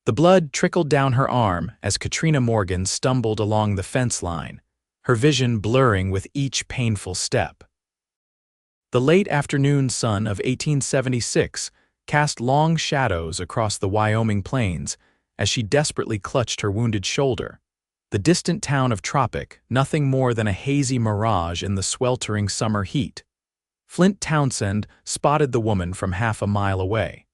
The blood trickled down her arm as Katrina Morgan stumbled along the fence line, her vision blurring with each painful step. The late afternoon sun of 1876 cast long shadows across the Wyoming plains as she desperately clutched her wounded shoulder. The distant town of Tropic, nothing more than a hazy mirage in the sweltering summer heat. Flint Townsend spotted the woman from half a mile away.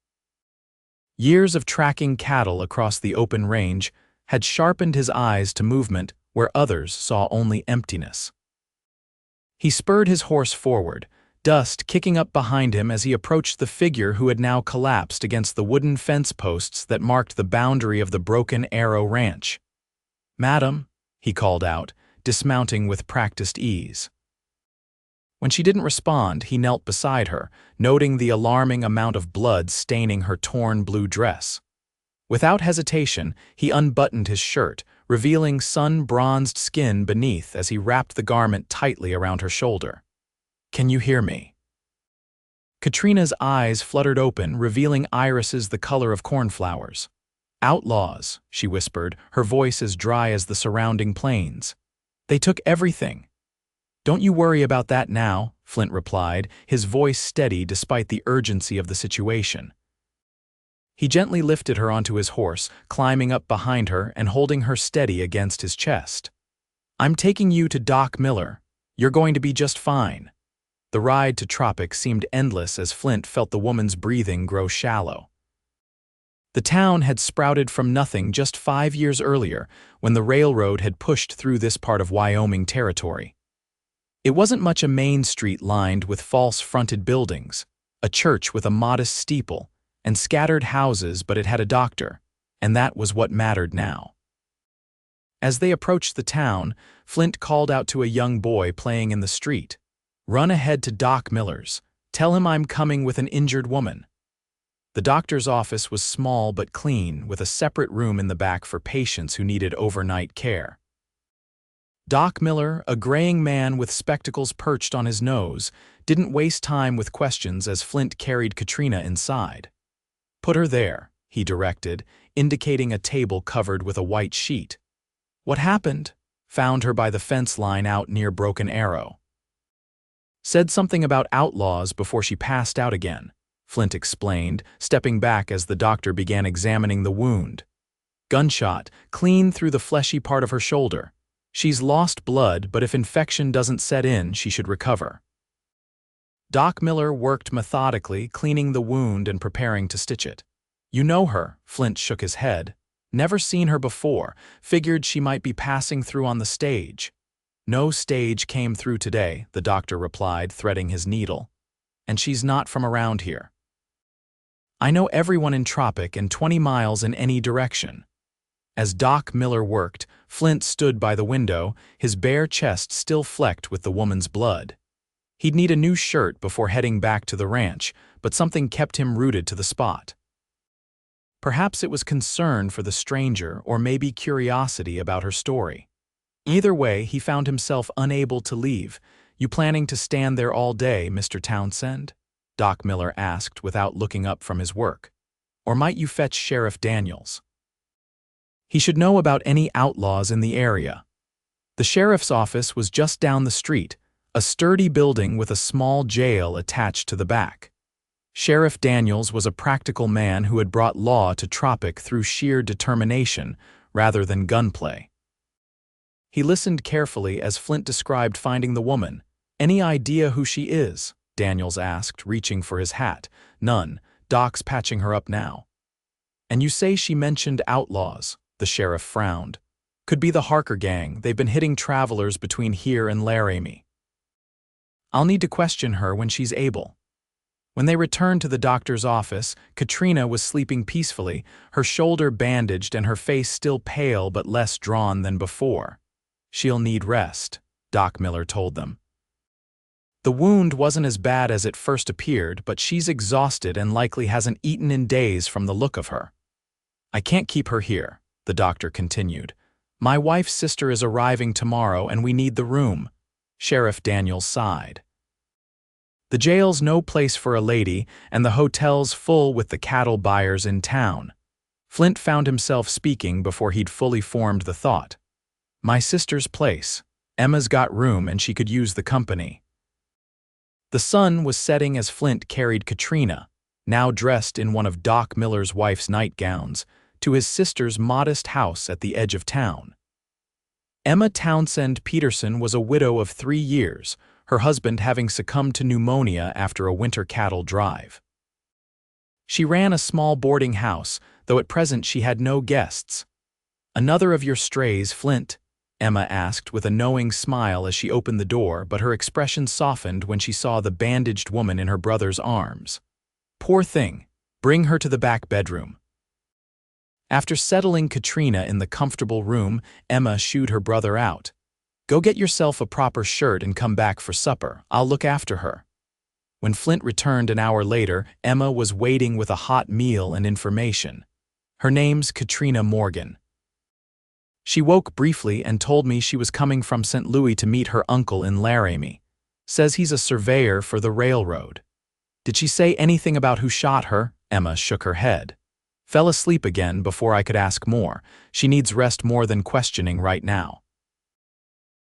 Years of tracking cattle across the open range had sharpened his eyes to movement where others saw only emptiness. He spurred his horse forward, dust kicking up behind him as he approached the figure who had now collapsed against the wooden fence posts that marked the boundary of the Broken Arrow Ranch. "Madam," he called out, dismounting with practiced ease. When she didn't respond, he knelt beside her, noting the alarming amount of blood staining her torn blue dress. Without hesitation, he unbuttoned his shirt, revealing sun-bronzed skin beneath as he wrapped the garment tightly around her shoulder. "Can you hear me?" Katrina's eyes fluttered open, revealing irises the color of cornflowers. "Outlaws," she whispered, her voice as dry as the surrounding plains. "They took everything." "Don't you worry about that now," Flint replied, his voice steady despite the urgency of the situation. He gently lifted her onto his horse, climbing up behind her and holding her steady against his chest. "I'm taking you to Doc Miller. You're going to be just fine." The ride to Tropic seemed endless as Flint felt the woman's breathing grow shallow. The town had sprouted from nothing just 5 years earlier when the railroad had pushed through this part of Wyoming territory. It wasn't much a main street lined with false-fronted buildings, a church with a modest steeple, and scattered houses, but it had a doctor, and that was what mattered now. As they approached the town, Flint called out to a young boy playing in the street, "Run ahead to Doc Miller's. Tell him I'm coming with an injured woman." The doctor's office was small but clean, with a separate room in the back for patients who needed overnight care. Doc Miller, a graying man with spectacles perched on his nose, didn't waste time with questions as Flint carried Katrina inside. "Put her there," he directed, indicating a table covered with a white sheet. "What happened?" "Found her by the fence line out near Broken Arrow. Said something about outlaws before she passed out again," Flint explained, stepping back as the doctor began examining the wound. "Gunshot, clean through the fleshy part of her shoulder. She's lost blood, but if infection doesn't set in, she should recover." Doc Miller worked methodically, cleaning the wound and preparing to stitch it. "You know her?" Flint shook his head. "Never seen her before. Figured she might be passing through on the stage." "No stage came through today," the doctor replied, threading his needle. "And she's not from around here. I know everyone in Tropic and 20 miles in any direction." As Doc Miller worked, Flint stood by the window, his bare chest still flecked with the woman's blood. He'd need a new shirt before heading back to the ranch, but something kept him rooted to the spot. Perhaps it was concern for the stranger or maybe curiosity about her story. Either way, he found himself unable to leave. "You planning to stand there all day, Mr. Townsend?" Doc Miller asked without looking up from his work. "Or might you fetch Sheriff Daniels? He should know about any outlaws in the area." The sheriff's office was just down the street, a sturdy building with a small jail attached to the back. Sheriff Daniels was a practical man who had brought law to Tropic through sheer determination rather than gunplay. He listened carefully as Flint described finding the woman. "Any idea who she is?" Daniels asked, reaching for his hat. "None. Doc's patching her up now." "And you say she mentioned outlaws?" The sheriff frowned. "Could be the Harker gang. They've been hitting travelers between here and Laramie." "I'll need to question her when she's able." When they returned to the doctor's office, Katrina was sleeping peacefully, her shoulder bandaged and her face still pale but less drawn than before. "She'll need rest," Doc Miller told them. "The wound wasn't as bad as it first appeared, but she's exhausted and likely hasn't eaten in days from the look of her." "I can't keep her here," the doctor continued. "My wife's sister is arriving tomorrow and we need the room." Sheriff Daniels sighed. "The jail's no place for a lady, and the hotel's full with the cattle buyers in town." Flint found himself speaking before he'd fully formed the thought. My sister's place. Emma's got room and she could use the company. The sun was setting as Flint carried Katrina, now dressed in one of Doc Miller's wife's nightgowns, to his sister's modest house at the edge of town. Emma Townsend Peterson was a widow of 3 years, her husband having succumbed to pneumonia after a winter cattle drive. She ran a small boarding house, though at present she had no guests. Another of your strays, Flint? Emma asked with a knowing smile as she opened the door, but her expression softened when she saw the bandaged woman in her brother's arms. Poor thing. Bring her to the back bedroom. After settling Katrina in the comfortable room, Emma shooed her brother out. Go get yourself a proper shirt and come back for supper. I'll look after her. When Flint returned an hour later, Emma was waiting with a hot meal and information. Her name's Katrina Morgan. She woke briefly and told me she was coming from St. Louis to meet her uncle in Laramie. Says he's a surveyor for the railroad. Did she say anything about who shot her? Emma shook her head. Fell asleep again before I could ask more. She needs rest more than questioning right now.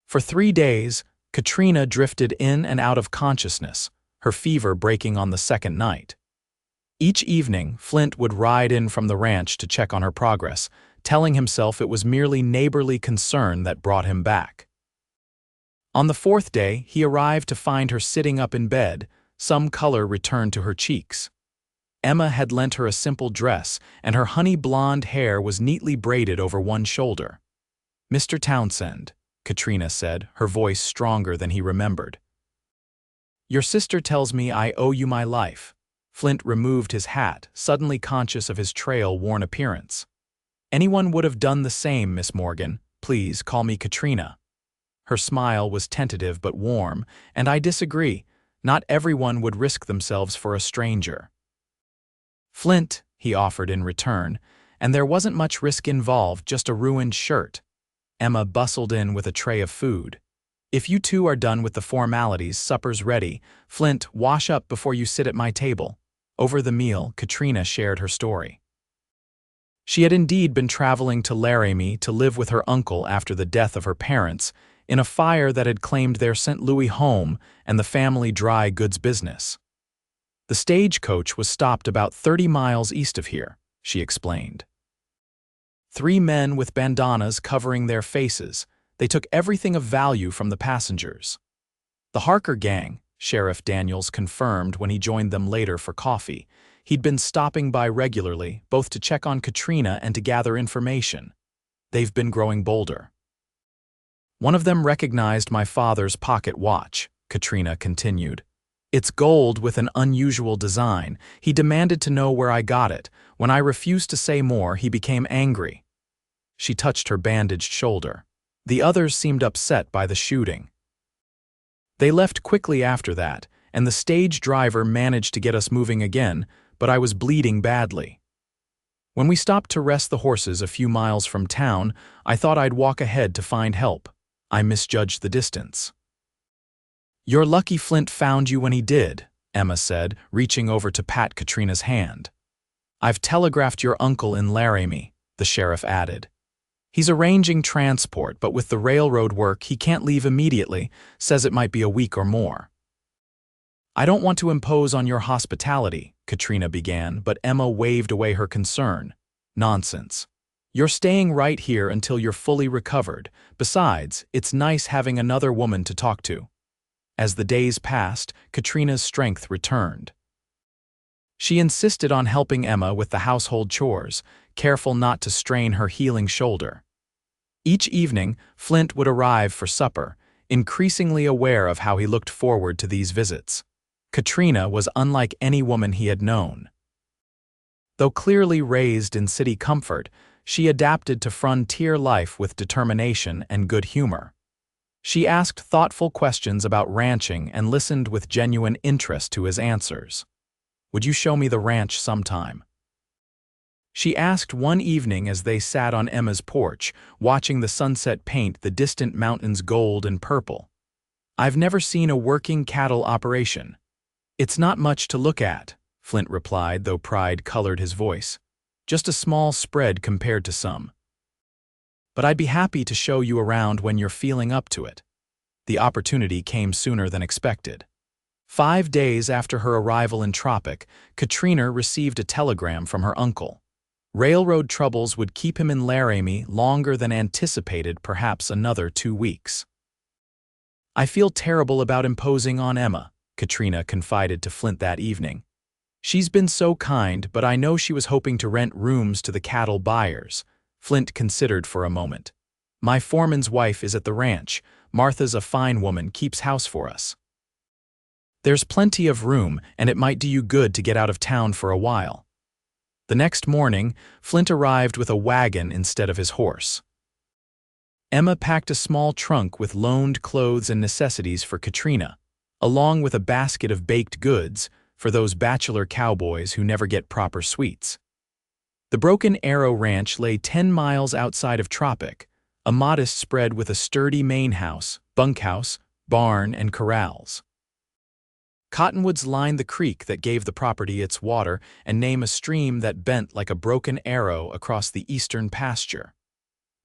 For 3 days, Katrina drifted in and out of consciousness, her fever breaking on the second night. Each evening, Flint would ride in from the ranch to check on her progress, telling himself it was merely neighborly concern that brought him back. On the 4th day, he arrived to find her sitting up in bed, some color returned to her cheeks. Emma had lent her a simple dress, and her honey blonde hair was neatly braided over one shoulder. Mr. Townsend, Katrina said, her voice stronger than he remembered. Your sister tells me I owe you my life. Flint removed his hat, suddenly conscious of his trail-worn appearance. Anyone would have done the same, Miss Morgan. Please call me Katrina. Her smile was tentative but warm, and I disagree. Not everyone would risk themselves for a stranger. Flint, he offered in return, and there wasn't much risk involved, just a ruined shirt. Emma bustled in with a tray of food. If you two are done with the formalities, supper's ready. Flint, wash up before you sit at my table. Over the meal, Katrina shared her story. She had indeed been traveling to Laramie to live with her uncle after the death of her parents, in a fire that had claimed their St. Louis home and the family dry goods business. The stagecoach was stopped about 30 miles east of here, she explained. 3 men with bandanas covering their faces. They took everything of value from the passengers. The Harker gang, Sheriff Daniels confirmed when he joined them later for coffee. He'd been stopping by regularly, both to check on Katrina and to gather information. They've been growing bolder. One of them recognized my father's pocket watch, Katrina continued. It's gold with an unusual design. He demanded to know where I got it. When I refused to say more, he became angry. She touched her bandaged shoulder. The others seemed upset by the shooting. They left quickly after that, and the stage driver managed to get us moving again, but I was bleeding badly. When we stopped to rest the horses a few miles from town, I thought I'd walk ahead to find help. I misjudged the distance. You're lucky Flint found you when he did, Emma said, reaching over to pat Katrina's hand. I've telegraphed your uncle in Laramie, the sheriff added. He's arranging transport, but with the railroad work, he can't leave immediately, says it might be a week or more. I don't want to impose on your hospitality, Katrina began, but Emma waved away her concern. Nonsense. You're staying right here until you're fully recovered. Besides, it's nice having another woman to talk to. As the days passed, Katrina's strength returned. She insisted on helping Emma with the household chores, careful not to strain her healing shoulder. Each evening, Flint would arrive for supper, increasingly aware of how he looked forward to these visits. Katrina was unlike any woman he had known. Though clearly raised in city comfort, she adapted to frontier life with determination and good humor. She asked thoughtful questions about ranching and listened with genuine interest to his answers. Would you show me the ranch sometime? She asked one evening as they sat on Emma's porch, watching the sunset paint the distant mountains gold and purple. I've never seen a working cattle operation. It's not much to look at, Flint replied, though pride colored his voice. just a small spread compared to some. But I'd be happy to show you around when you're feeling up to it. The opportunity came sooner than expected. 5 days after her arrival in Tropic, Katrina received a telegram from her uncle. Railroad troubles would keep him in Laramie longer than anticipated, perhaps another 2 weeks. I feel terrible about imposing on Emma, Katrina confided to Flint that evening. She's been so kind, but I know she was hoping to rent rooms to the cattle buyers. Flint considered for a moment. My foreman's wife is at the ranch. Martha's a fine woman, keeps house for us. There's plenty of room, and it might do you good to get out of town for a while. The next morning, Flint arrived with a wagon instead of his horse. Emma packed a small trunk with loaned clothes and necessities for Katrina, along with a basket of baked goods for those bachelor cowboys who never get proper sweets. The Broken Arrow Ranch lay 10 miles outside of Tropic, a modest spread with a sturdy main house, bunkhouse, barn, and corrals. Cottonwoods lined the creek that gave the property its water and named a stream that bent like a broken arrow across the eastern pasture.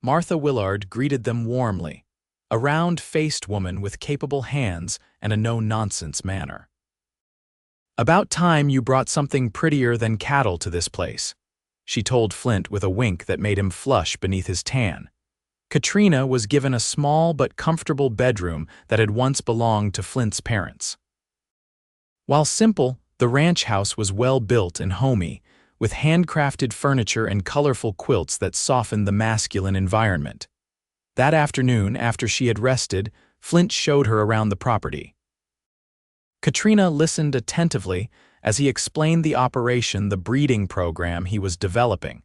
Martha Willard greeted them warmly, a round-faced woman with capable hands and a no-nonsense manner. "About time you brought something prettier than cattle to this place," she told Flint with a wink that made him flush beneath his tan. Katrina was given a small but comfortable bedroom that had once belonged to Flint's parents. While simple, the ranch house was well built and homey, with handcrafted furniture and colorful quilts that softened the masculine environment. That afternoon, after she had rested, Flint showed her around the property. Katrina listened attentively as he explained the operation, the breeding program he was developing,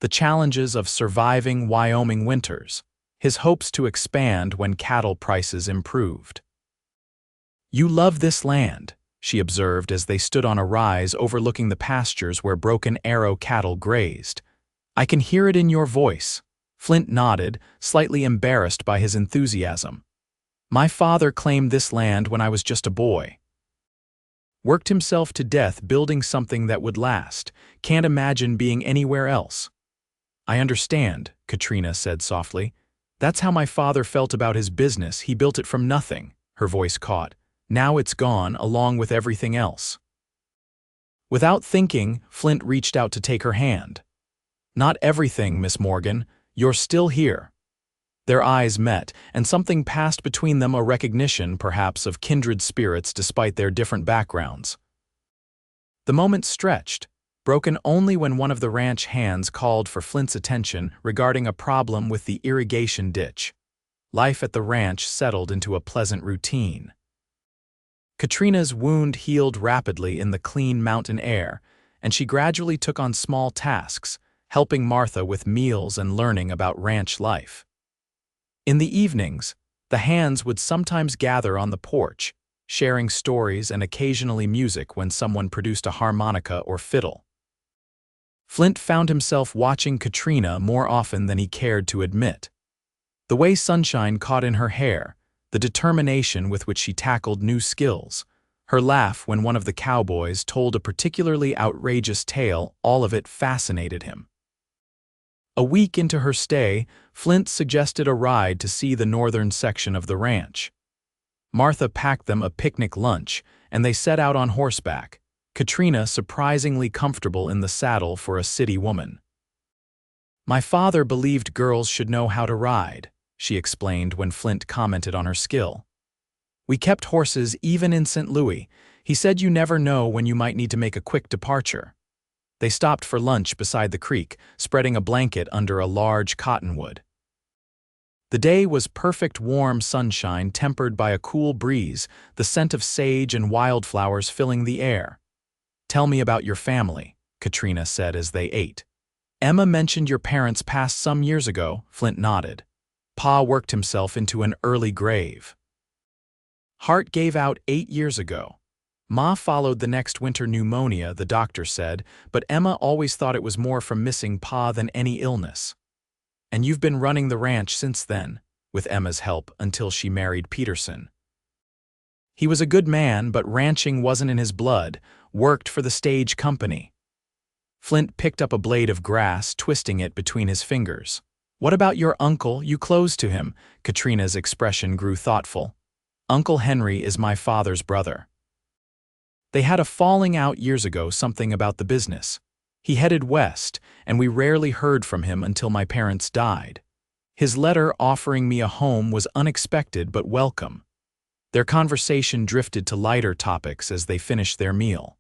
the challenges of surviving Wyoming winters, his hopes to expand when cattle prices improved. "You love this land," she observed as they stood on a rise overlooking the pastures where Broken Arrow cattle grazed. "I can hear it in your voice." Flint nodded, slightly embarrassed by his enthusiasm. "My father claimed this land when I was just a boy. Worked himself to death building something that would last. Can't imagine being anywhere else." "I understand," Katrina said softly. "That's how my father felt about his business. He built it from nothing." Her voice caught. "Now it's gone, along with everything else." Without thinking, Flint reached out to take her hand. "Not everything, Miss Morgan. You're still here." Their eyes met, and something passed between them, a recognition, perhaps, of kindred spirits despite their different backgrounds. The moment stretched, broken only when one of the ranch hands called for Flint's attention regarding a problem with the irrigation ditch. Life at the ranch settled into a pleasant routine. Katrina's wound healed rapidly in the clean mountain air, and she gradually took on small tasks, helping Martha with meals and learning about ranch life. In the evenings, the hands would sometimes gather on the porch, sharing stories and occasionally music when someone produced a harmonica or fiddle. Flint found himself watching Katrina more often than he cared to admit. The way sunshine caught in her hair, the determination with which she tackled new skills, her laugh when one of the cowboys told a particularly outrageous tale, all of it fascinated him. A week into her stay, Flint suggested a ride to see the northern section of the ranch. Martha packed them a picnic lunch, and they set out on horseback, Katrina surprisingly comfortable in the saddle for a city woman. "My father believed girls should know how to ride," she explained when Flint commented on her skill. "We kept horses even in St. Louis. He said you never know when you might need to make a quick departure." They stopped for lunch beside the creek, spreading a blanket under a large cottonwood. The day was perfect warm sunshine tempered by a cool breeze, the scent of sage and wildflowers filling the air. "Tell me about your family," Katrina said as they ate. "Emma mentioned your parents passed some years ago," Flint nodded. "Pa worked himself into an early grave. Heart gave out 8 years ago. Ma followed the next winter pneumonia, the doctor said, but Emma always thought it was more from missing Pa than any illness. And you've been running the ranch since then, with Emma's help, until she married Peterson. He was a good man, but ranching wasn't in his blood, worked for the stage company." Flint picked up a blade of grass, twisting it between his fingers. "What about your uncle? You close to him." Katrina's expression grew thoughtful. "Uncle Henry is my father's brother. They had a falling out years ago, something about the business. He headed west, and we rarely heard from him until my parents died. His letter offering me a home was unexpected but welcome." Their conversation drifted to lighter topics as they finished their meal.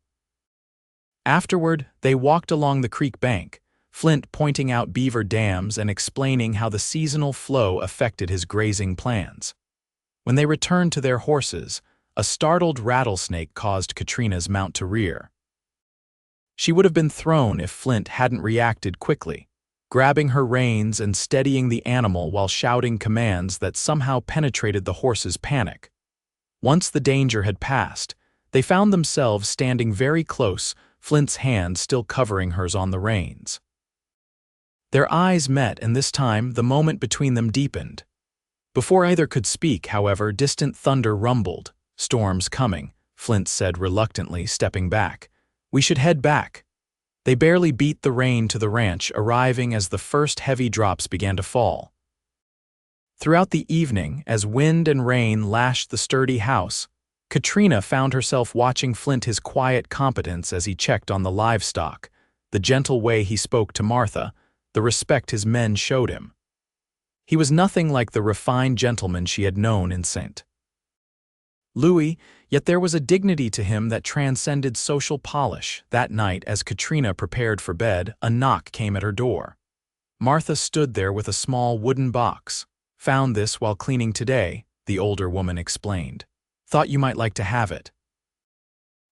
Afterward, they walked along the creek bank, Flint pointing out beaver dams and explaining how the seasonal flow affected his grazing plans. When they returned to their horses, a startled rattlesnake caused Katrina's mount to rear. She would have been thrown if Flint hadn't reacted quickly, grabbing her reins and steadying the animal while shouting commands that somehow penetrated the horse's panic. Once the danger had passed, they found themselves standing very close, Flint's hand still covering hers on the reins. Their eyes met, and this time the moment between them deepened. Before either could speak, however, distant thunder rumbled. "Storm's coming," Flint said reluctantly, stepping back. "We should head back." They barely beat the rain to the ranch, arriving as the first heavy drops began to fall. Throughout the evening, as wind and rain lashed the sturdy house, Katrina found herself watching Flint, his quiet competence as he checked on the livestock, the gentle way he spoke to Martha, the respect his men showed him. He was nothing like the refined gentleman she had known in St. Louis, yet there was a dignity to him that transcended social polish. That night, as Katrina prepared for bed, a knock came at her door. Martha stood there with a small wooden box. "Found this while cleaning today," the older woman explained. "Thought you might like to have it."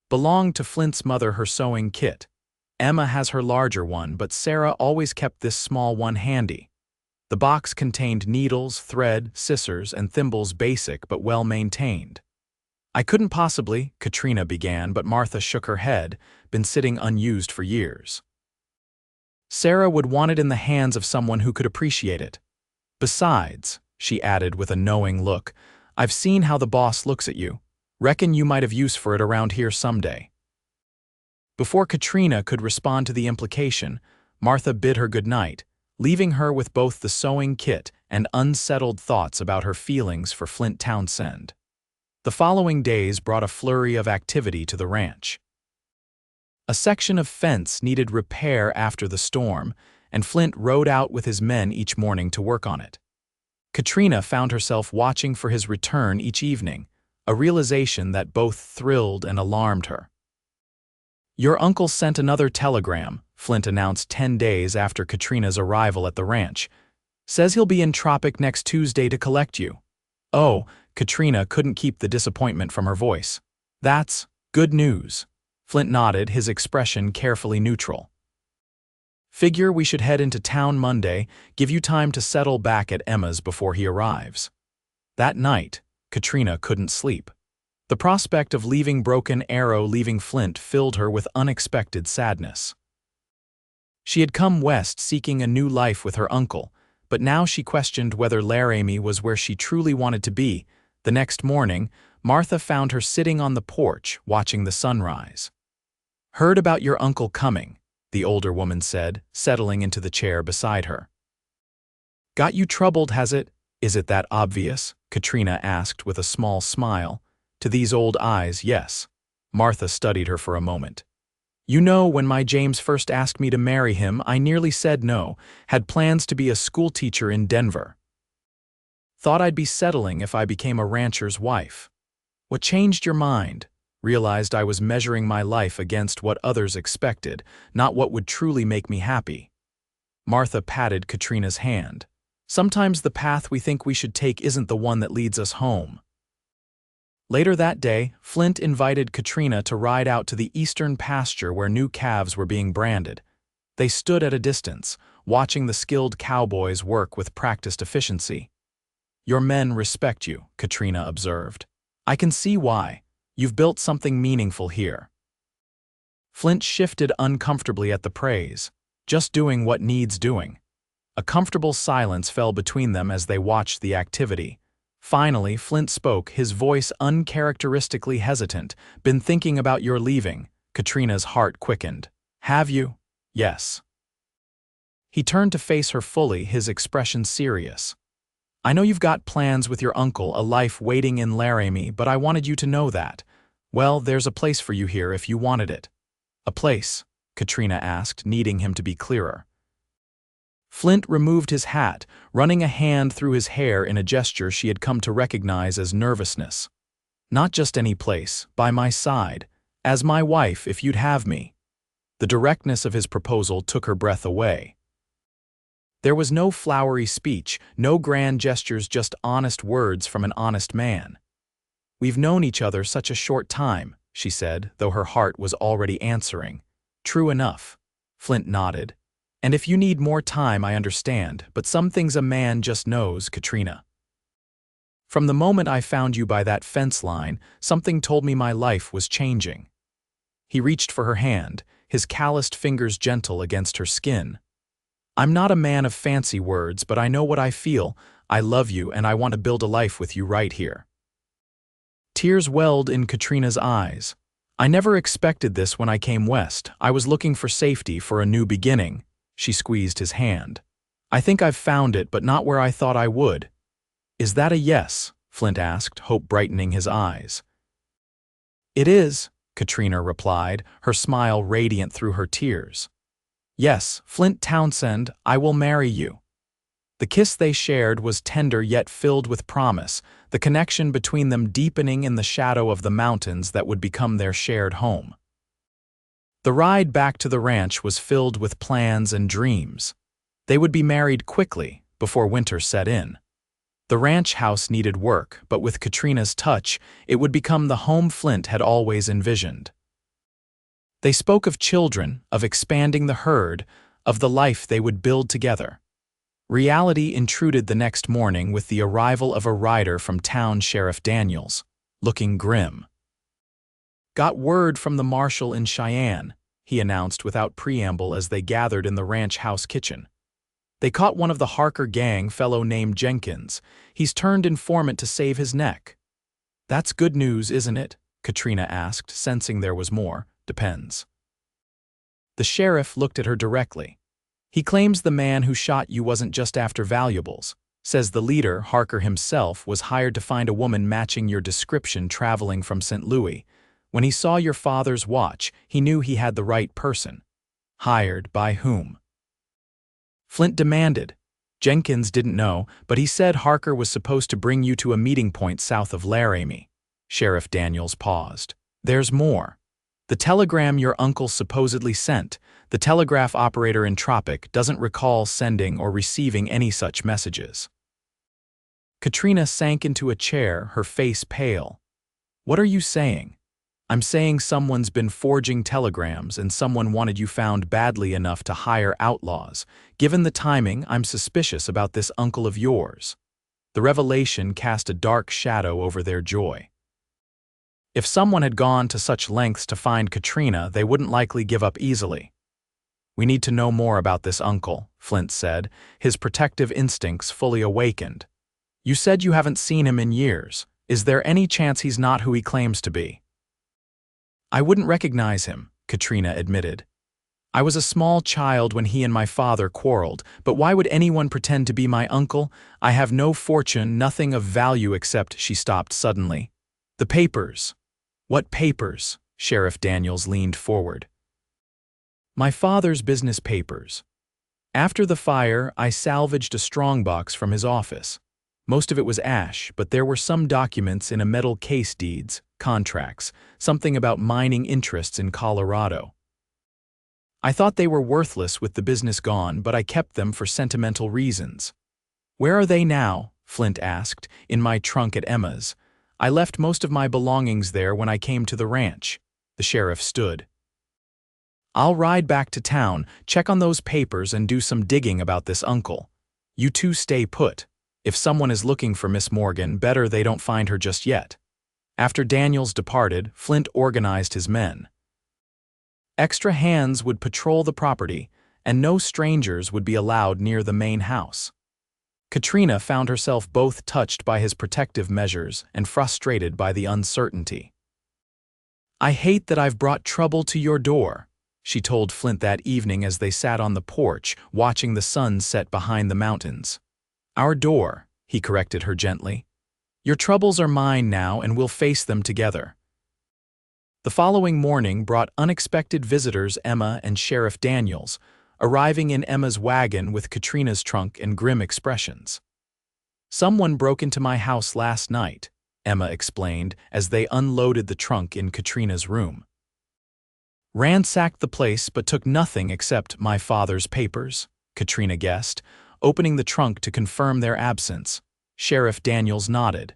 Belonged to Flint's mother, her sewing kit. Emma has her larger one, but Sarah always kept this small one handy. The box contained needles, thread, scissors, and thimbles, basic but well maintained. "I couldn't possibly," Katrina began, but Martha shook her head, "been sitting unused for years." Sarah would want it in the hands of someone who could appreciate it. "Besides," she added with a knowing look, "I've seen how the boss looks at you. Reckon you might have use for it around here someday." Before Katrina could respond to the implication, Martha bid her good night, leaving her with both the sewing kit and unsettled thoughts about her feelings for Flint Townsend. The following days brought a flurry of activity to the ranch. A section of fence needed repair after the storm, and Flint rode out with his men each morning to work on it. Katrina found herself watching for his return each evening, a realization that both thrilled and alarmed her. "Your uncle sent another telegram," Flint announced 10 days after Katrina's arrival at the ranch. "Says he'll be in Tropic next Tuesday to collect you." "Oh," Katrina couldn't keep the disappointment from her voice. "That's good news." Flint nodded, his expression carefully neutral. "Figure we should head into town Monday, give you time to settle back at Emma's before he arrives." That night, Katrina couldn't sleep. The prospect of leaving Broken Arrow, leaving Flint, filled her with unexpected sadness. She had come west seeking a new life with her uncle, but now she questioned whether Laramie was where she truly wanted to be. The next morning, Martha found her sitting on the porch, watching the sunrise. "Heard about your uncle coming," the older woman said, settling into the chair beside her. "Got you troubled, has it? Is it that obvious?" Katrina asked with a small smile. To these old eyes, yes. Martha studied her for a moment. "You know, when my James first asked me to marry him, I nearly said no, had plans to be a schoolteacher in Denver. Thought I'd be settling if I became a rancher's wife. What changed your mind? Realized I was measuring my life against what others expected, not what would truly make me happy." Martha patted Katrina's hand. "Sometimes the path we think we should take isn't the one that leads us home." Later that day, Flint invited Katrina to ride out to the eastern pasture where new calves were being branded. They stood at a distance, watching the skilled cowboys work with practiced efficiency. "Your men respect you," Katrina observed. "I can see why. You've built something meaningful here." Flint shifted uncomfortably at the praise, just doing what needs doing. A comfortable silence fell between them as they watched the activity. Finally, Flint spoke, his voice uncharacteristically hesitant. "Been thinking about your leaving." Katrina's heart quickened. "Have you? Yes. He turned to face her fully, his expression serious. I know you've got plans with your uncle, a life waiting in Laramie, but I wanted you to know that. Well, there's a place for you here if you wanted it. A place? Katrina asked, needing him to be clearer. Flint removed his hat, running a hand through his hair in a gesture she had come to recognize as nervousness. Not just any place, by my side, as my wife if you'd have me. The directness of his proposal took her breath away. There was no flowery speech, no grand gestures, just honest words from an honest man. We've known each other such a short time, she said, though her heart was already answering. True enough. Flint nodded. And if you need more time, I understand, but some things a man just knows, Katrina. From the moment I found you by that fence line, something told me my life was changing. He reached for her hand, his calloused fingers gentle against her skin. I'm not a man of fancy words, but I know what I feel. I love you and I want to build a life with you right here. Tears welled in Katrina's eyes. I never expected this when I came west. I was looking for safety, for a new beginning. She squeezed his hand. I think I've found it, but not where I thought I would. Is that a yes? Flint asked, hope brightening his eyes. It is, Katrina replied, her smile radiant through her tears. Yes, Flint Townsend, I will marry you. The kiss they shared was tender yet filled with promise, the connection between them deepening in the shadow of the mountains that would become their shared home. The ride back to the ranch was filled with plans and dreams. They would be married quickly, before winter set in. The ranch house needed work, but with Katrina's touch, it would become the home Flint had always envisioned. They spoke of children, of expanding the herd, of the life they would build together. Reality intruded the next morning with the arrival of a rider from town, Sheriff Daniels, looking grim. Got word from the marshal in Cheyenne, he announced without preamble as they gathered in the ranch house kitchen. They caught one of the Harker gang, fellow named Jenkins. He's turned informant to save his neck. That's good news, isn't it? Katrina asked, sensing there was more. Depends. The sheriff looked at her directly. He claims the man who shot you wasn't just after valuables. Says the leader, Harker himself, was hired to find a woman matching your description traveling from St. Louis. When he saw your father's watch, he knew he had the right person. Hired by whom? Flint demanded. Jenkins didn't know, but he said Harker was supposed to bring you to a meeting point south of Laramie. Sheriff Daniels paused. There's more. The telegram your uncle supposedly sent, the telegraph operator in Tropic doesn't recall sending or receiving any such messages. Katrina sank into a chair, her face pale. What are you saying? I'm saying someone's been forging telegrams and someone wanted you found badly enough to hire outlaws. Given the timing, I'm suspicious about this uncle of yours. The revelation cast a dark shadow over their joy. If someone had gone to such lengths to find Katrina, they wouldn't likely give up easily. We need to know more about this uncle, Flint said, his protective instincts fully awakened. You said you haven't seen him in years. Is there any chance he's not who he claims to be? I wouldn't recognize him, Katrina admitted. I was a small child when he and my father quarreled, but why would anyone pretend to be my uncle? I have no fortune, nothing of value except, she stopped suddenly. The papers. What papers? Sheriff Daniels leaned forward. My father's business papers. After the fire, I salvaged a strongbox from his office. Most of it was ash, but there were some documents in a metal case, deeds, contracts, something about mining interests in Colorado. I thought they were worthless with the business gone, but I kept them for sentimental reasons. Where are they now? Flint asked. In my trunk at Emma's. I left most of my belongings there when I came to the ranch. The sheriff stood. I'll ride back to town, check on those papers and do some digging about this uncle. You two stay put. If someone is looking for Miss Morgan, better they don't find her just yet. After Daniels departed, Flint organized his men. Extra hands would patrol the property, and no strangers would be allowed near the main house. Katrina found herself both touched by his protective measures and frustrated by the uncertainty. I hate that I've brought trouble to your door, she told Flint that evening as they sat on the porch, watching the sun set behind the mountains. "Our door," he corrected her gently. "Your troubles are mine now, and we'll face them together." The following morning brought unexpected visitors, Emma and Sheriff Daniels, arriving in Emma's wagon with Katrina's trunk and grim expressions. "Someone broke into my house last night," Emma explained as they unloaded the trunk in Katrina's room. "Ransacked the place but took nothing except my father's papers," Katrina guessed, opening the trunk to confirm their absence. Sheriff Daniels nodded.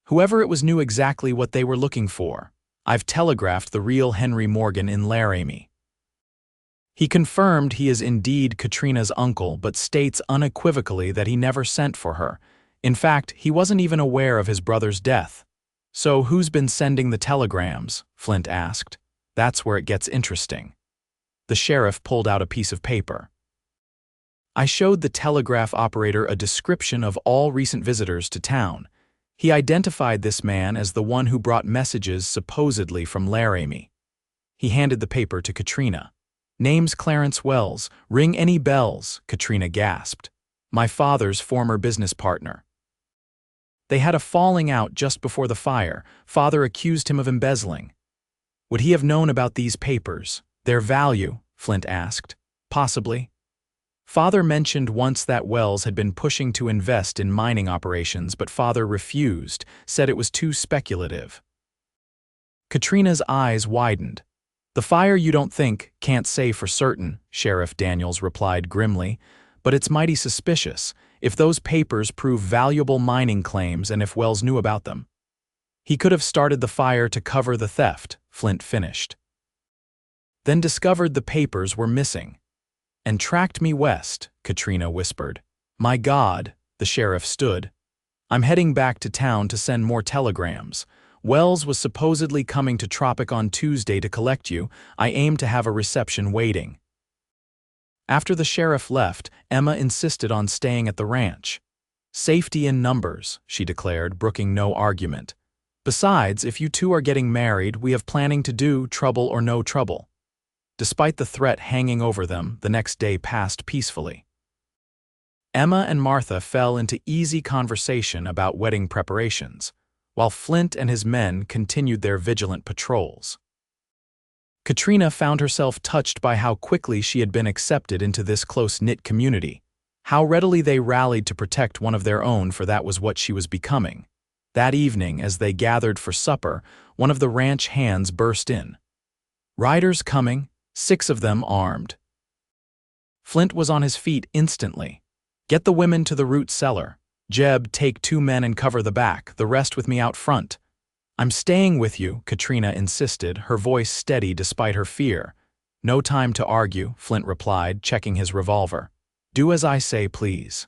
"Whoever it was knew exactly what they were looking for. I've telegraphed the real Henry Morgan in Laramie." He confirmed he is indeed Katrina's uncle, but states unequivocally that he never sent for her. In fact, he wasn't even aware of his brother's death. "So who's been sending the telegrams?" Flint asked. "That's where it gets interesting." The sheriff pulled out a piece of paper. "I showed the telegraph operator a description of all recent visitors to town. He identified this man as the one who brought messages supposedly from Laramie." He handed the paper to Katrina. "Name's Clarence Wells. Ring any bells?" Katrina gasped. "My father's former business partner. They had a falling out just before the fire. Father accused him of embezzling." "Would he have known about these papers? Their value?" Flint asked. "Possibly. Father mentioned once that Wells had been pushing to invest in mining operations, but Father refused, said it was too speculative." Katrina's eyes widened. "The fire you don't think, can't say for certain," Sheriff Daniels replied grimly, "but it's mighty suspicious if those papers prove valuable mining claims and if Wells knew about them." "He could have started the fire to cover the theft," Flint finished. "Then discovered the papers were missing. And tracked me west," Katrina whispered. "My God," the sheriff stood. "I'm heading back to town to send more telegrams. Wells was supposedly coming to Tropic on Tuesday to collect you. I aim to have a reception waiting." After the sheriff left, Emma insisted on staying at the ranch. "Safety in numbers," she declared, brooking no argument. "Besides, if you two are getting married, we have planning to do, trouble or no trouble." Despite the threat hanging over them, the next day passed peacefully. Emma and Martha fell into easy conversation about wedding preparations, while Flint and his men continued their vigilant patrols. Katrina found herself touched by how quickly she had been accepted into this close-knit community, how readily they rallied to protect one of their own, for that was what she was becoming. That evening, as they gathered for supper, one of the ranch hands burst in. "Riders coming, 6 of them armed." Flint was on his feet instantly. "Get the women to the root cellar. Jeb, take 2 men and cover the back, the rest with me out front." "I'm staying with you," Katrina insisted, her voice steady despite her fear. "No time to argue," Flint replied, checking his revolver. "Do as I say, please."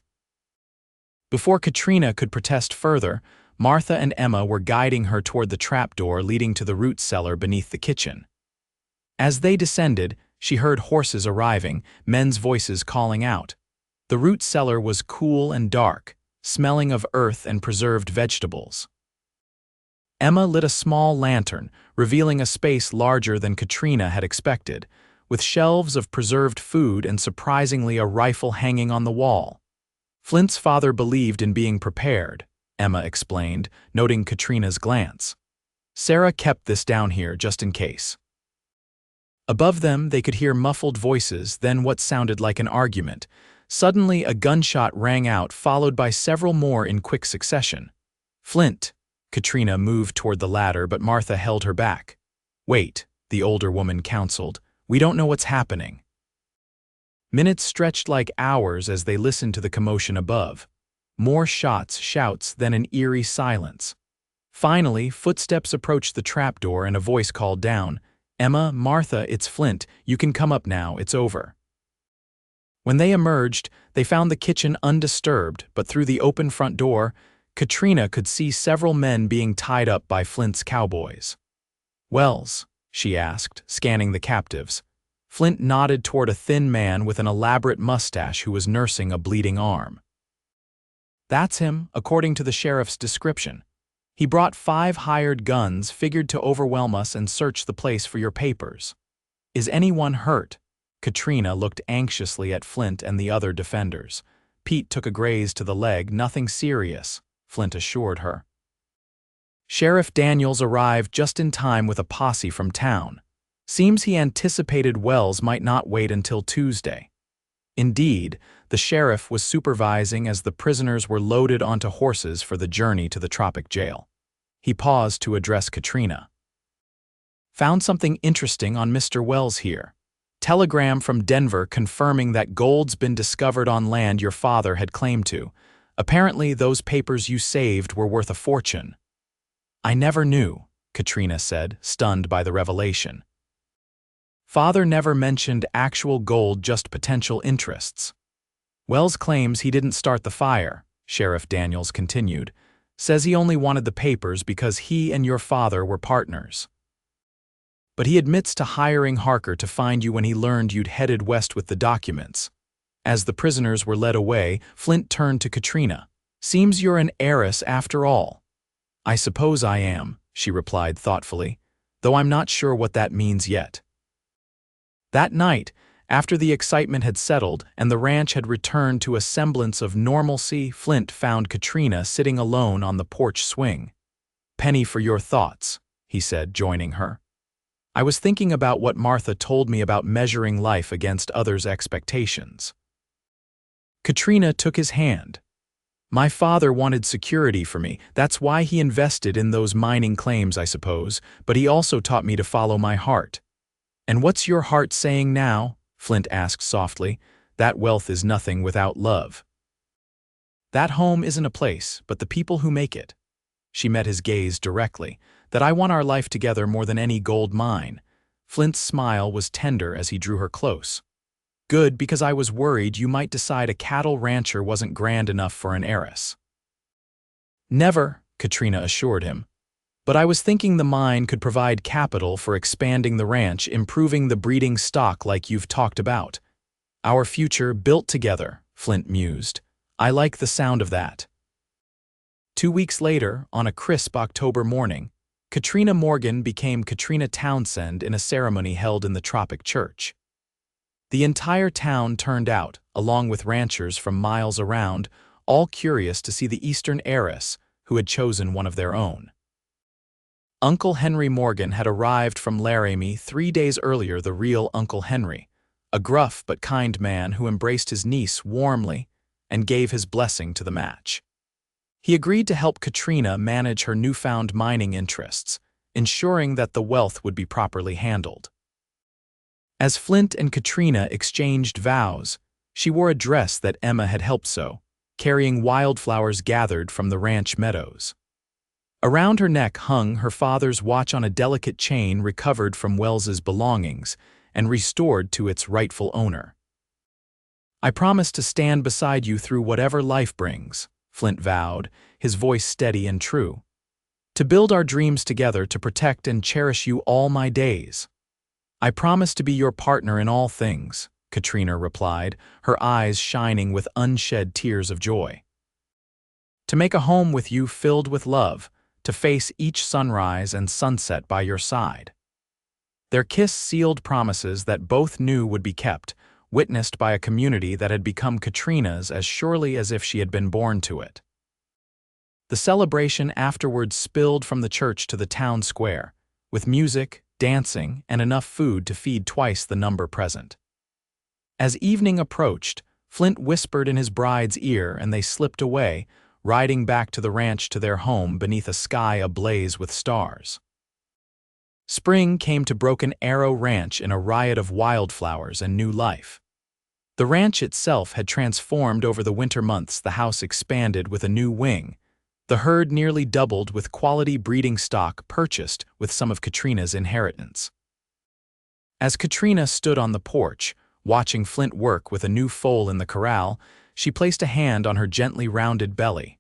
Before Katrina could protest further, Martha and Emma were guiding her toward the trapdoor leading to the root cellar beneath the kitchen. As they descended, she heard horses arriving, men's voices calling out. The root cellar was cool and dark, smelling of earth and preserved vegetables. Emma lit a small lantern, revealing a space larger than Katrina had expected, with shelves of preserved food and surprisingly a rifle hanging on the wall. "Flint's father believed in being prepared," Emma explained, noting Katrina's glance. "Sarah kept this down here just in case." Above them, they could hear muffled voices, then what sounded like an argument. Suddenly, a gunshot rang out, followed by several more in quick succession. "Flint!" Katrina moved toward the ladder, but Martha held her back. "Wait," the older woman counseled. "We don't know what's happening." Minutes stretched like hours as they listened to the commotion above. More shots, shouts, then an eerie silence. Finally, footsteps approached the trapdoor and a voice called down, "Emma, Martha, it's Flint. You can come up now, it's over." When they emerged, they found the kitchen undisturbed, but through the open front door, Katrina could see several men being tied up by Flint's cowboys. "Wells?" she asked, scanning the captives. Flint nodded toward a thin man with an elaborate mustache who was nursing a bleeding arm. "That's him, according to the sheriff's description. He brought 5 hired guns, figured to overwhelm us and search the place for your papers." Is anyone hurt? Katrina looked anxiously at Flint and the other defenders. Pete took a graze to the leg, nothing serious, Flint assured her. Sheriff Daniels arrived just in time with a posse from town. Seems he anticipated Wells might not wait until Tuesday. Indeed, the sheriff was supervising as the prisoners were loaded onto horses for the journey to the tropic jail. He paused to address Katrina. Found something interesting on Mr. Wells here. Telegram from Denver confirming that gold's been discovered on land your father had claimed to. Apparently those papers you saved were worth a fortune. I never knew, Katrina said, stunned by the revelation. Father never mentioned actual gold, just potential interests. Wells claims he didn't start the fire, Sheriff Daniels continued. Says he only wanted the papers because he and your father were partners. But he admits to hiring Harker to find you when he learned you'd headed west with the documents. As the prisoners were led away, Flint turned to Katrina. Seems you're an heiress after all. I suppose I am, she replied thoughtfully, though I'm not sure what that means yet. That night, after the excitement had settled and the ranch had returned to a semblance of normalcy, Flint found Katrina sitting alone on the porch swing. Penny for your thoughts, he said, joining her. I was thinking about what Martha told me about measuring life against others' expectations. Katrina took his hand. My father wanted security for me. That's why he invested in those mining claims, I suppose, but he also taught me to follow my heart. And what's your heart saying now? Flint asked softly. That wealth is nothing without love. That home isn't a place, but the people who make it. She met his gaze directly. That I want our life together more than any gold mine. Flint's smile was tender as he drew her close. Good, because I was worried you might decide a cattle rancher wasn't grand enough for an heiress. Never, Katrina assured him. But I was thinking the mine could provide capital for expanding the ranch, improving the breeding stock like you've talked about. Our future built together, Flint mused. I like the sound of that. 2 weeks later, on a crisp October morning, Katrina Morgan became Katrina Townsend in a ceremony held in the Tropic Church. The entire town turned out, along with ranchers from miles around, all curious to see the Eastern heiress who had chosen one of their own. Uncle Henry Morgan had arrived from Laramie 3 days earlier, the real Uncle Henry, a gruff but kind man who embraced his niece warmly and gave his blessing to the match. He agreed to help Katrina manage her newfound mining interests, ensuring that the wealth would be properly handled. As Flint and Katrina exchanged vows, she wore a dress that Emma had helped sew, carrying wildflowers gathered from the ranch meadows. Around her neck hung her father's watch on a delicate chain recovered from Wells's belongings and restored to its rightful owner. I promise to stand beside you through whatever life brings, Flint vowed, his voice steady and true. To build our dreams together, to protect and cherish you all my days. I promise to be your partner in all things, Katrina replied, her eyes shining with unshed tears of joy. To make a home with you filled with love, to face each sunrise and sunset by your side. Their kiss sealed promises that both knew would be kept, witnessed by a community that had become Katrina's as surely as if she had been born to it. The celebration afterwards spilled from the church to the town square, with music, dancing, and enough food to feed twice the number present. As evening approached, Flint whispered in his bride's ear and they slipped away, riding back to the ranch to their home beneath a sky ablaze with stars. Spring came to Broken Arrow Ranch in a riot of wildflowers and new life. The ranch itself had transformed over the winter months. The house expanded with a new wing. The herd nearly doubled with quality breeding stock purchased with some of Katrina's inheritance. As Katrina stood on the porch, watching Flint work with a new foal in the corral, she placed a hand on her gently rounded belly.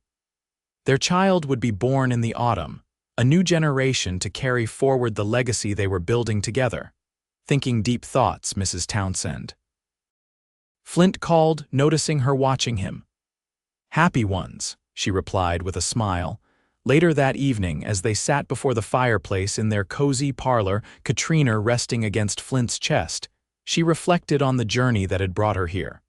Their child would be born in the autumn, a new generation to carry forward the legacy they were building together. Thinking deep thoughts, Mrs. Townsend. Flint called, noticing her watching him. Happy ones, she replied with a smile. Later that evening, as they sat before the fireplace in their cozy parlor, Katrina resting against Flint's chest, she reflected on the journey that had brought her here.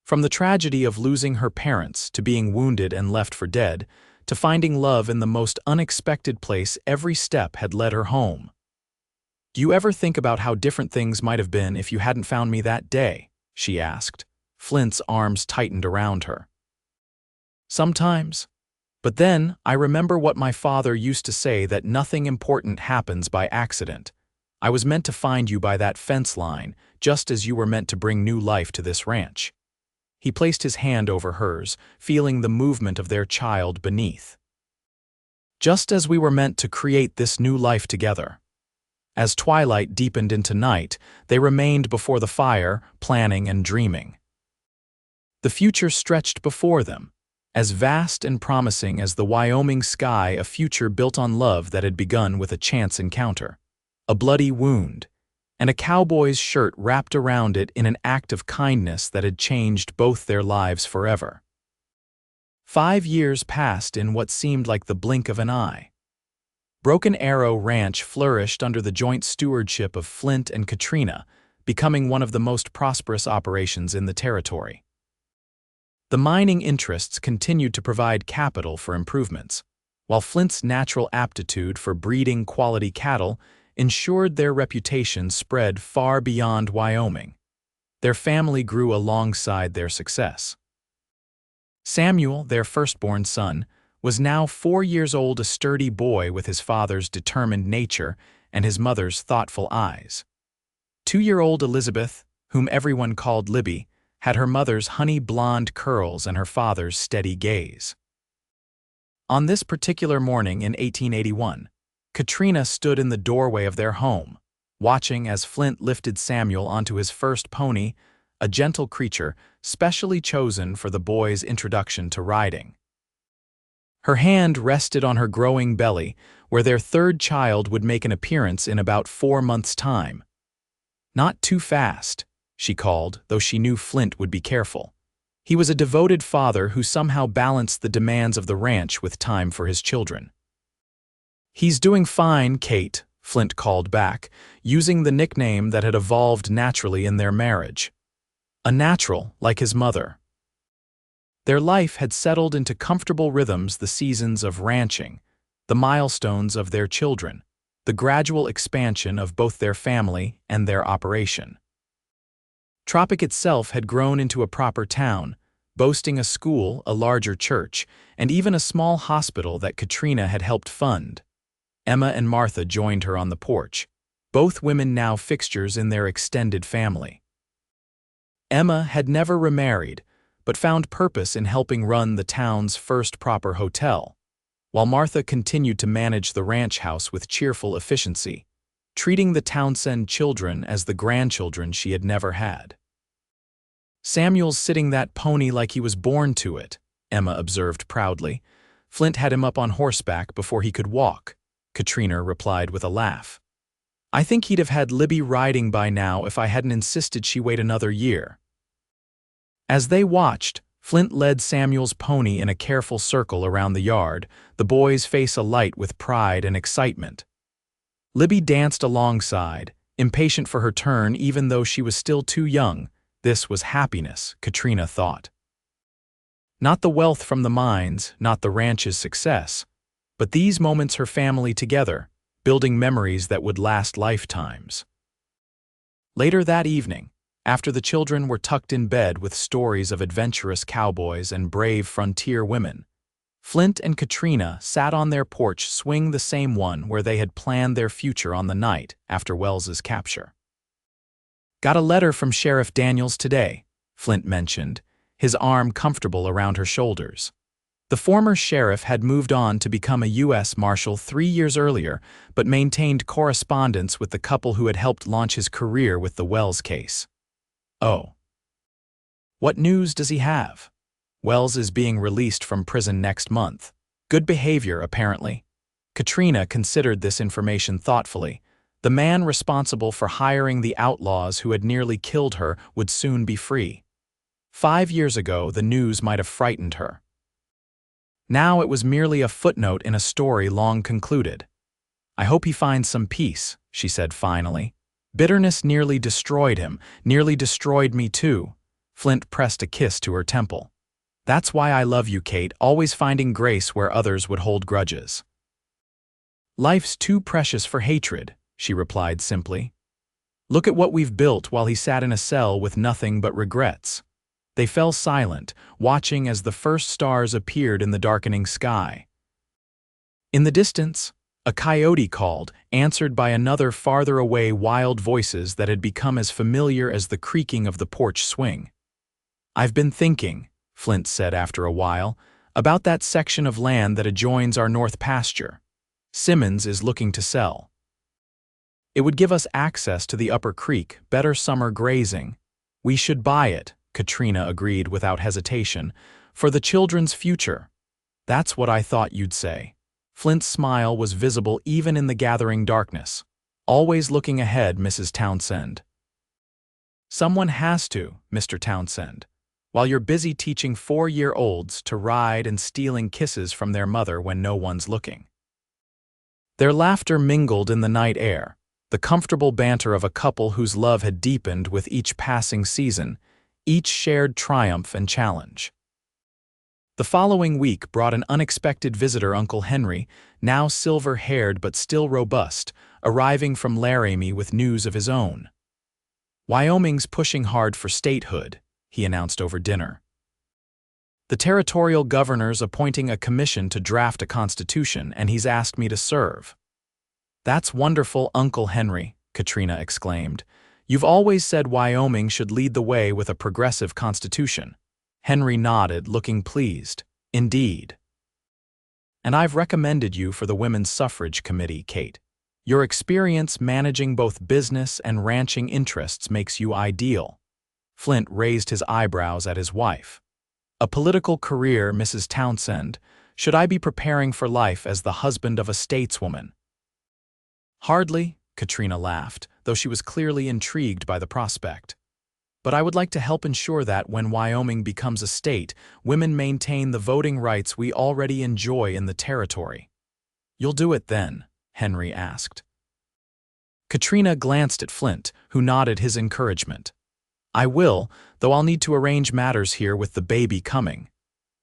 From the tragedy of losing her parents to being wounded and left for dead, to finding love in the most unexpected place, every step had led her home. "Do you ever think about how different things might have been if you hadn't found me that day?" she asked. Flint's arms tightened around her. "Sometimes. But then I remember what my father used to say, that nothing important happens by accident. I was meant to find you by that fence line, just as you were meant to bring new life to this ranch." He placed his hand over hers, feeling the movement of their child beneath. "Just as we were meant to create this new life together." As twilight deepened into night, they remained before the fire, planning and dreaming. The future stretched before them, as vast and promising as the Wyoming sky, a future built on love that had begun with a chance encounter, a bloody wound, and a cowboy's shirt wrapped around it in an act of kindness that had changed both their lives forever. 5 years passed in what seemed like the blink of an eye. Broken Arrow Ranch flourished under the joint stewardship of Flint and Katrina, becoming one of the most prosperous operations in the territory. The mining interests continued to provide capital for improvements, while Flint's natural aptitude for breeding quality cattle ensured their reputation spread far beyond Wyoming. Their family grew alongside their success. Samuel, their firstborn son, was now 4 years old, a sturdy boy with his father's determined nature and his mother's thoughtful eyes. 2-year-old Elizabeth, whom everyone called Libby, had her mother's honey blonde curls and her father's steady gaze. On this particular morning in 1881, Katrina stood in the doorway of their home, watching as Flint lifted Samuel onto his first pony, a gentle creature specially chosen for the boy's introduction to riding. Her hand rested on her growing belly, where their third child would make an appearance in about 4 months' time. "Not too fast," she called, though she knew Flint would be careful. He was a devoted father who somehow balanced the demands of the ranch with time for his children. "He's doing fine, Kate," Flint called back, using the nickname that had evolved naturally in their marriage. A natural, like his mother. Their life had settled into comfortable rhythms, the seasons of ranching, the milestones of their children, the gradual expansion of both their family and their operation. Tropic itself had grown into a proper town, boasting a school, a larger church, and even a small hospital that Katrina had helped fund. Emma and Martha joined her on the porch, both women now fixtures in their extended family. Emma had never remarried, but found purpose in helping run the town's first proper hotel, while Martha continued to manage the ranch house with cheerful efficiency, treating the Townsend children as the grandchildren she had never had. "Samuel's sitting that pony like he was born to it," Emma observed proudly. "Flint had him up on horseback before he could walk," Katrina replied with a laugh. "I think he'd have had Libby riding by now if I hadn't insisted she wait another year." As they watched, Flint led Samuel's pony in a careful circle around the yard, the boy's face alight with pride and excitement. Libby danced alongside, impatient for her turn even though she was still too young. This was happiness, Katrina thought. Not the wealth from the mines, not the ranch's success, but these moments her family together, building memories that would last lifetimes. Later that evening, after the children were tucked in bed with stories of adventurous cowboys and brave frontier women, Flint and Katrina sat on their porch swing, the same one where they had planned their future on the night after Wells's capture. "Got a letter from Sheriff Daniels today," Flint mentioned, his arm comfortable around her shoulders. The former sheriff had moved on to become a U.S. Marshal 3 years earlier, but maintained correspondence with the couple who had helped launch his career with the Wells case. "Oh. What news does he have?" "Wells is being released from prison next month. Good behavior, apparently." Katrina considered this information thoughtfully. The man responsible for hiring the outlaws who had nearly killed her would soon be free. 5 years ago, the news might have frightened her. Now it was merely a footnote in a story long concluded. "I hope he finds some peace," she said finally. Bitterness nearly destroyed him, nearly destroyed me too. Flint pressed a kiss to her temple. "That's why I love you, Kate, always finding grace where others would hold grudges." "Life's too precious for hatred," she replied simply. "Look at what we've built," while he sat in a cell with nothing but regrets. They fell silent, watching as the first stars appeared in the darkening sky. In the distance, a coyote called, answered by another farther away wild voices that had become as familiar as the creaking of the porch swing. "I've been thinking," Flint said after a while, "about that section of land that adjoins our north pasture. Simmons is looking to sell. It would give us access to the upper creek, better summer grazing. We should buy it," Katrina agreed without hesitation, "for the children's future." "That's what I thought you'd say." Flint's smile was visible even in the gathering darkness. "Always looking ahead, Mrs. Townsend." "Someone has to, Mr. Townsend, while you're busy teaching 4-year-olds to ride and stealing kisses from their mother when no one's looking." Their laughter mingled in the night air, the comfortable banter of a couple whose love had deepened with each passing season, each shared triumph and challenge. The following week brought an unexpected visitor, Uncle Henry, now silver-haired but still robust, arriving from Laramie with news of his own. "Wyoming's pushing hard for statehood," he announced over dinner. "The territorial governor's appointing a commission to draft a constitution, and he's asked me to serve." "That's wonderful, Uncle Henry," Katrina exclaimed. "You've always said Wyoming should lead the way with a progressive constitution." Henry nodded, looking pleased. "Indeed. And I've recommended you for the Women's Suffrage Committee, Kate. Your experience managing both business and ranching interests makes you ideal." Flint raised his eyebrows at his wife. "A political career, Mrs. Townsend. Should I be preparing for life as the husband of a stateswoman?" "Hardly," Katrina laughed, though she was clearly intrigued by the prospect. "But I would like to help ensure that, when Wyoming becomes a state, women maintain the voting rights we already enjoy in the territory." "You'll do it then?" Henry asked. Katrina glanced at Flint, who nodded his encouragement. "I will, though I'll need to arrange matters here with the baby coming.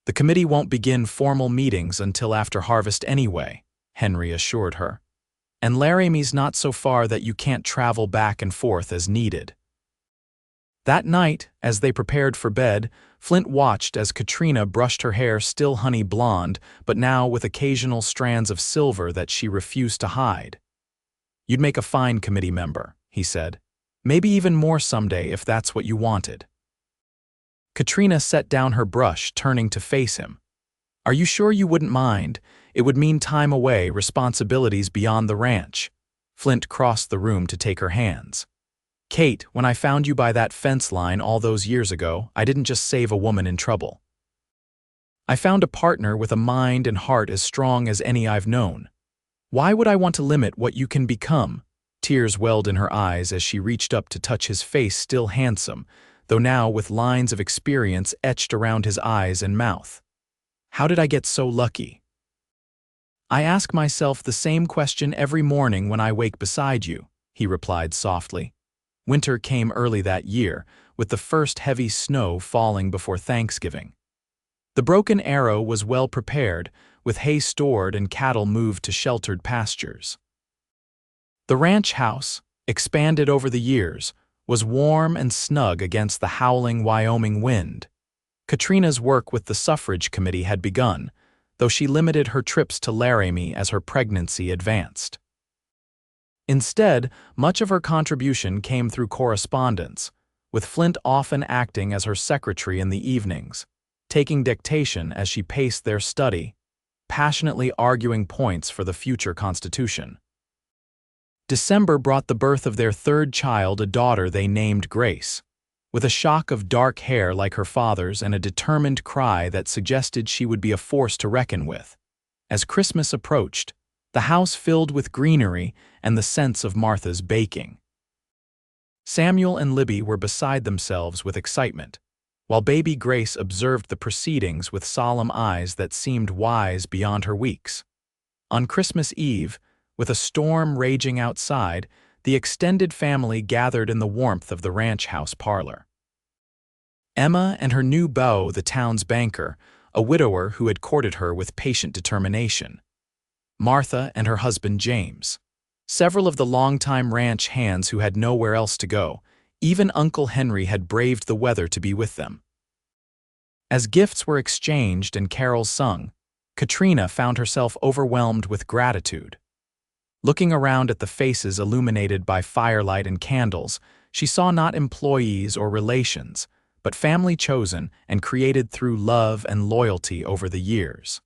The committee won't begin formal meetings until after harvest anyway," Henry assured her. "And Laramie's not so far that you can't travel back and forth as needed." That night, as they prepared for bed, Flint watched as Katrina brushed her hair, still honey blonde, but now with occasional strands of silver that she refused to hide. "You'd make a fine committee member," he said. "Maybe even more someday if that's what you wanted." Katrina set down her brush, turning to face him. "Are you sure you wouldn't mind? It would mean time away, responsibilities beyond the ranch." Flint crossed the room to take her hands. "Kate, when I found you by that fence line all those years ago, I didn't just save a woman in trouble. I found a partner with a mind and heart as strong as any I've known. Why would I want to limit what you can become?" Tears welled in her eyes as she reached up to touch his face, still handsome, though now with lines of experience etched around his eyes and mouth. "How did I get so lucky?" "I ask myself the same question every morning when I wake beside you," he replied softly. Winter came early that year, with the first heavy snow falling before Thanksgiving. The Broken Arrow was well prepared, with hay stored and cattle moved to sheltered pastures. The ranch house, expanded over the years, was warm and snug against the howling Wyoming wind. Katrina's work with the suffrage committee had begun, though she limited her trips to Laramie as her pregnancy advanced. Instead, much of her contribution came through correspondence, with Flint often acting as her secretary in the evenings, taking dictation as she paced their study, passionately arguing points for the future Constitution. December brought the birth of their third child, a daughter they named Grace, with a shock of dark hair like her father's and a determined cry that suggested she would be a force to reckon with. As Christmas approached, the house filled with greenery and the sense of Martha's baking. Samuel and Libby were beside themselves with excitement. while baby Grace observed the proceedings with solemn eyes that seemed wise beyond her weeks. On Christmas Eve, with a storm raging outside, the extended family gathered in the warmth of the ranch house parlor. Emma and her new beau, the town's banker, a widower who had courted her with patient determination. Martha and her husband James. Several of the longtime ranch hands who had nowhere else to go. Even Uncle Henry had braved the weather to be with them. As gifts were exchanged and carols sung, Katrina found herself overwhelmed with gratitude. Looking around at the faces illuminated by firelight and candles, she saw not employees or relations, but family chosen and created through love and loyalty over the years.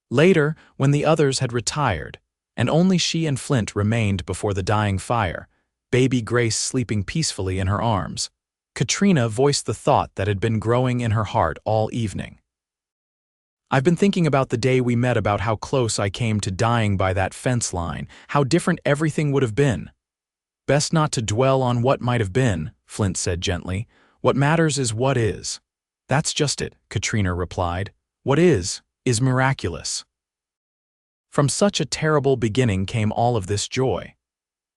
Later, when the others had retired, and only she and Flint remained before the dying fire, baby Grace sleeping peacefully in her arms, Katrina voiced the thought that had been growing in her heart all evening. "I've been thinking about the day we met, about how close I came to dying by that fence line, how different everything would have been." "Best not to dwell on what might have been," Flint said gently. "What matters is what is." "That's just it," Katrina replied. "What is miraculous." From such a terrible beginning came all of this joy.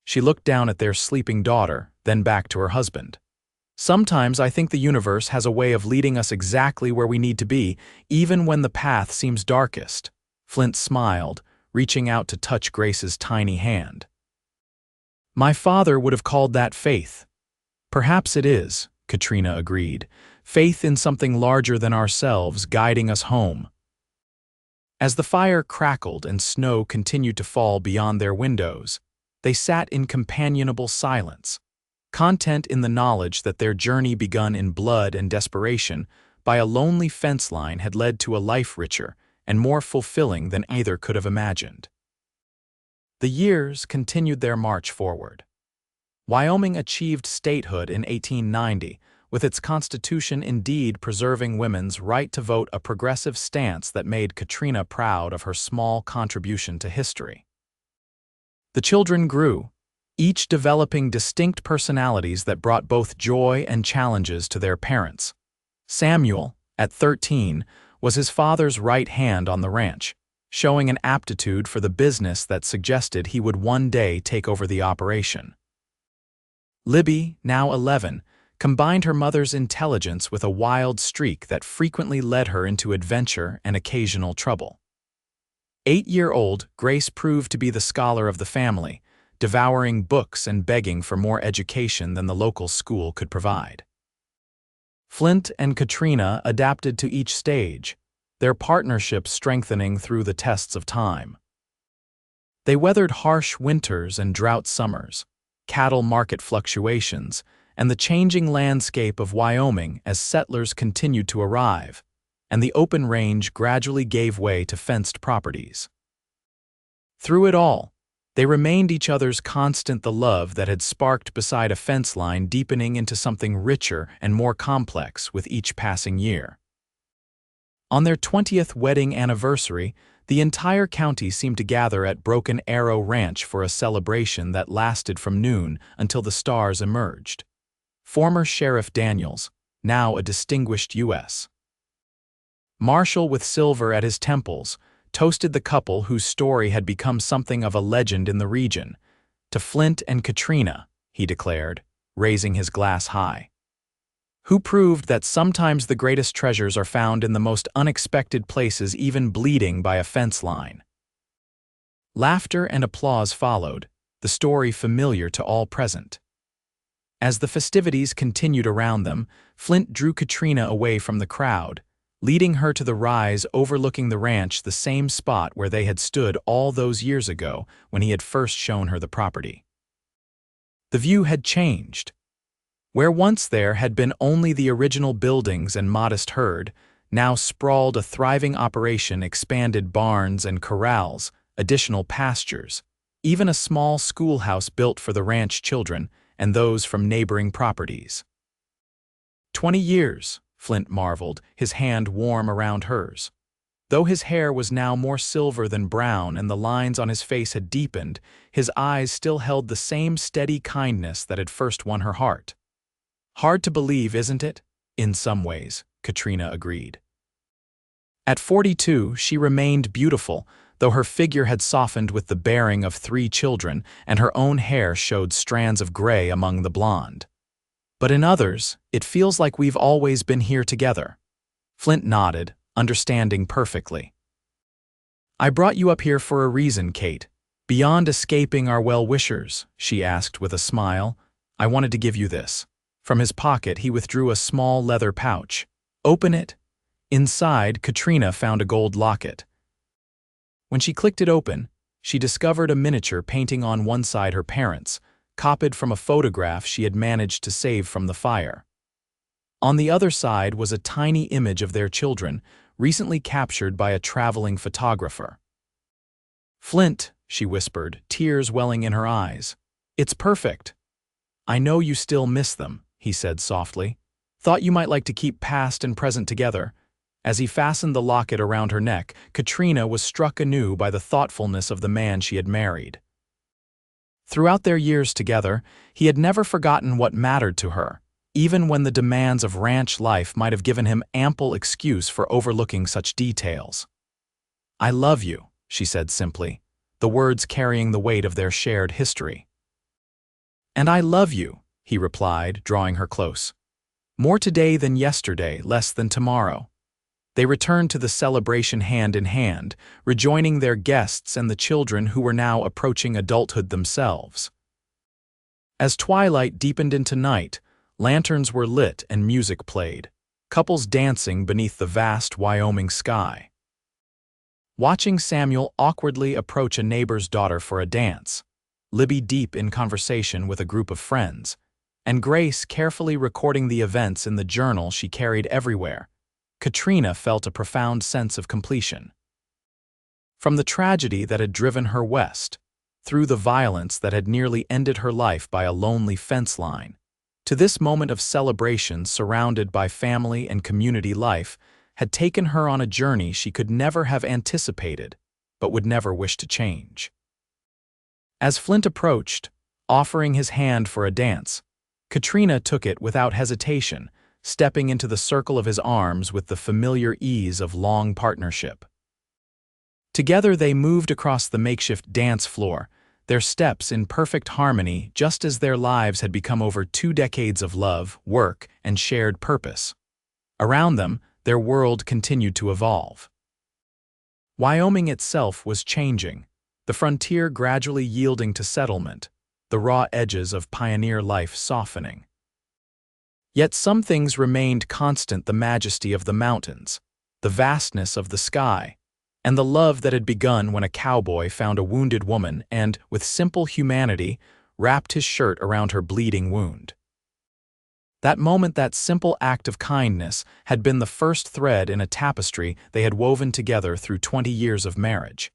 She looked down at their sleeping daughter, then back to her husband. "Sometimes I think the universe has a way of leading us exactly where we need to be, even when the path seems darkest." Flint smiled, reaching out to touch Grace's tiny hand. "My father would have called that faith." "Perhaps it is," Katrina agreed. "Faith in something larger than ourselves guiding us home." As the fire crackled and snow continued to fall beyond their windows, they sat in companionable silence, content in the knowledge that their journey begun in blood and desperation by a lonely fence line had led to a life richer and more fulfilling than either could have imagined. The years continued their march forward. Wyoming achieved statehood in 1890, with its constitution indeed preserving women's right to vote, a progressive stance that made Katrina proud of her small contribution to history. The children grew, each developing distinct personalities that brought both joy and challenges to their parents. Samuel, at 13, was his father's right hand on the ranch, showing an aptitude for the business that suggested he would one day take over the operation. Libby, now 11, combined her mother's intelligence with a wild streak that frequently led her into adventure and occasional trouble. 8-year-old Grace proved to be the scholar of the family, devouring books and begging for more education than the local school could provide. Flint and Katrina adapted to each stage, their partnership strengthening through the tests of time. They weathered harsh winters and drought summers, cattle market fluctuations, and the changing landscape of Wyoming as settlers continued to arrive, and the open range gradually gave way to fenced properties. Through it all, they remained each other's constant, the love that had sparked beside a fence line deepening into something richer and more complex with each passing year. On their 20th wedding anniversary, the entire county seemed to gather at Broken Arrow Ranch for a celebration that lasted from noon until the stars emerged. Former Sheriff Daniels, now a distinguished U.S. Marshal with silver at his temples, toasted the couple whose story had become something of a legend in the region. "To Flint and Katrina," he declared, raising his glass high. "Who proved that sometimes the greatest treasures are found in the most unexpected places, even bleeding by a fence line." Laughter and applause followed, the story familiar to all present. As the festivities continued around them, Flint drew Katrina away from the crowd, leading her to the rise overlooking the ranch, the same spot where they had stood all those years ago when he had first shown her the property. The view had changed. Where once there had been only the original buildings and modest herd, now sprawled a thriving operation, expanded barns and corrals, additional pastures, even a small schoolhouse built for the ranch children and those from neighboring properties. 20 years, Flint marveled, his hand warm around hers. Though his hair was now more silver than brown and the lines on his face had deepened, his eyes still held the same steady kindness that had first won her heart. "Hard to believe, isn't it?" In some ways, Katrina agreed. At 42, she remained beautiful, though her figure had softened with the bearing of 3 children and her own hair showed strands of gray among the blonde. But in others, it feels like we've always been here together. Flint nodded, understanding perfectly. I brought you up here for a reason, Kate. Beyond escaping our well-wishers, she asked with a smile, I wanted to give you this. From his pocket, he withdrew a small leather pouch. Open it. Inside, Katrina found a gold locket. When she clicked it open, she discovered a miniature painting on one side her parents, copied from a photograph she had managed to save from the fire. On the other side was a tiny image of their children, recently captured by a traveling photographer. Flint, she whispered, tears welling in her eyes. It's perfect. I know you still miss them, he said softly. Thought you might like to keep past and present together. As he fastened the locket around her neck, Katrina was struck anew by the thoughtfulness of the man she had married. Throughout their years together, he had never forgotten what mattered to her, even when the demands of ranch life might have given him ample excuse for overlooking such details. I love you, she said simply, the words carrying the weight of their shared history. And I love you, he replied, drawing her close. More today than yesterday, less than tomorrow. They returned to the celebration hand in hand, rejoining their guests and the children who were now approaching adulthood themselves. As twilight deepened into night, lanterns were lit and music played, couples dancing beneath the vast Wyoming sky. Watching Samuel awkwardly approach a neighbor's daughter for a dance, Libby deep in conversation with a group of friends, and Grace carefully recording the events in the journal she carried everywhere, Katrina felt a profound sense of completion. From the tragedy that had driven her west, through the violence that had nearly ended her life by a lonely fence line, to this moment of celebration surrounded by family and community life, had taken her on a journey she could never have anticipated, but would never wish to change. As Flint approached, offering his hand for a dance, Katrina took it without hesitation, stepping into the circle of his arms with the familiar ease of long partnership. Together they moved across the makeshift dance floor, their steps in perfect harmony just as their lives had become over 2 decades of love, work, and shared purpose. Around them, their world continued to evolve. Wyoming itself was changing, the frontier gradually yielding to settlement, the raw edges of pioneer life softening. Yet some things remained constant: the majesty of the mountains, the vastness of the sky, and the love that had begun when a cowboy found a wounded woman and, with simple humanity, wrapped his shirt around her bleeding wound. That moment, that simple act of kindness, had been the first thread in a tapestry they had woven together through 20 years of marriage.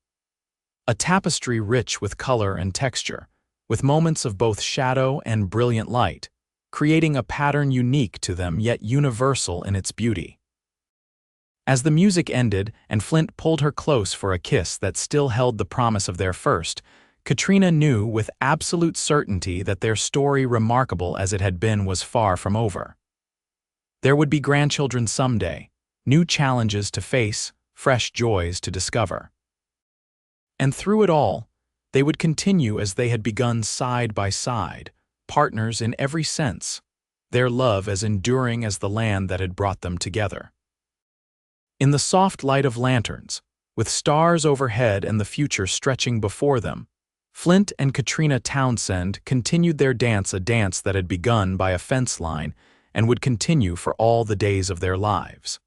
A tapestry rich with color and texture, with moments of both shadow and brilliant light, creating a pattern unique to them yet universal in its beauty. As the music ended and Flint pulled her close for a kiss that still held the promise of their first, Katrina knew with absolute certainty that their story, remarkable as it had been, was far from over. There would be grandchildren someday, new challenges to face, fresh joys to discover. And through it all, they would continue as they had begun, side by side, partners in every sense, their love as enduring as the land that had brought them together. In the soft light of lanterns, with stars overhead and the future stretching before them, Flint and Katrina Townsend continued their dance, a dance that had begun by a fence line and would continue for all the days of their lives.